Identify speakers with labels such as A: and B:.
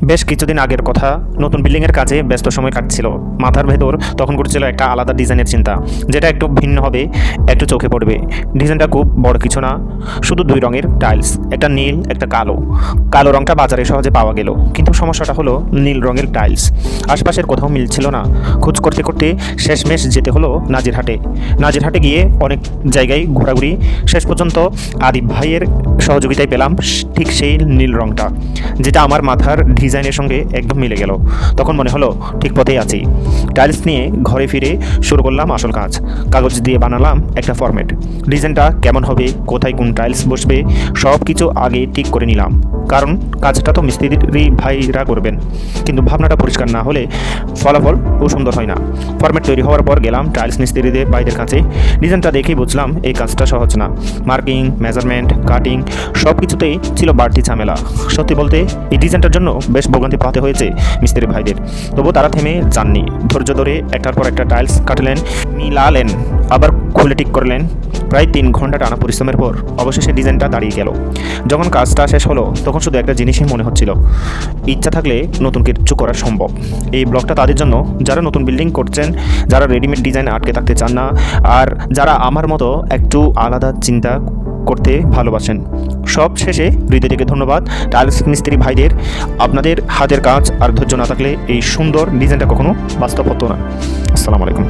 A: বেশ কিছুদিন আগের কথা, নতুন বিল্ডিংয়ের কাজে ব্যস্ত সময় কাটছিল। মাথার ভেতর তখন ঘুরছিল একটা আলাদা ডিজাইনের চিন্তা, যেটা একটু ভিন্ন হবে, একটু চোখে পড়বে। ডিজাইনটা খুব বড় কিছু না, শুধু দুই রঙের টাইলস, একটা নীল একটা কালো। কালো রঙটা বাজারে সহজে পাওয়া গেল, কিন্তু সমস্যাটা হলো নীল রঙের টাইলস আশপাশের কোথাও মিলছিল না। খোঁজ করতে করতে শেষমেশ যেতে হলো নাজিরহাটে। নাজিরহাটে গিয়ে অনেক জায়গায় ঘোরাঘুরি, শেষ পর্যন্ত আদিব ভাইয়ের সহযোগিতায় পেলাম ঠিক সেই নীল রঙটা, যেটা আমার মাথার ডিজাইনের সঙ্গে একদম মিলে গেল। তখন মনে হলো ঠিক পথেই আছি। টাইলস নিয়ে ঘরে ফিরে শুরু করলাম আসল কাজ। কাগজ দিয়ে বানালাম একটা ফরম্যাট। ডিজাইনটা কেমন হবে, কোথায় কোন টাইলস বসবে, সব কিছু আগে ঠিক করে নিলাম, কারণ কাজটা তো মিস্ত্রি ভাইরা করবেন। কিন্তু ভাবনাটা পরিষ্কার না হলে ফলাফল খুব সুন্দর হয় না। ফরম্যাট তৈরি হওয়ার পর গেলাম টাইলস মিস্ত্রিদের ভাইদের কাছে। ডিজাইনটা দেখেই বুঝলাম এই কাজটা সহজ না। মার্কিং, মেজারমেন্ট, কাটিং সব কিছুতেই ছিল বাড়তি ঝামেলা। সত্যি বলতে এই ডিজাইনটার জন্য বেশ ভোগান্তি পাতে হয়েছে মিস্ত্রি ভাইদের। তবু তারা থেমে যাননি, ধৈর্য ধরে একটার পর একটা টাইলস কাটলেন, মিলালেন, আবার খুলে ঠিক করলেন। প্রায় 3 ঘন্টা টানা পরিশ্রমের পর অবশেষে ডিজাইনটা দাঁড়িয়ে গেল। যখন কাজটা শেষ হলো তখন শুধু একটা জিনিসই মনে হচ্ছিল, ইচ্ছা থাকলে নতুন কিছু করা সম্ভব। এই ব্লগটা তাদের জন্য যারা নতুন বিল্ডিং করছেন, যারা রেডিমেড ডিজাইন আটকে থাকতে চান না, আর যারা আমার মতো একটু আলাদা চিন্তা করতে ভালোবাসেন। সব শেষে হৃদয় থেকে ধন্যবাদ টাইলস মিস্ত্রি ভাইদের। আপনাদের হাতের কাজ আর ধৈর্য না থাকলে এই সুন্দর ডিজাইনটা কখনো বাস্তব হতো না। আসসালামু আলাইকুম।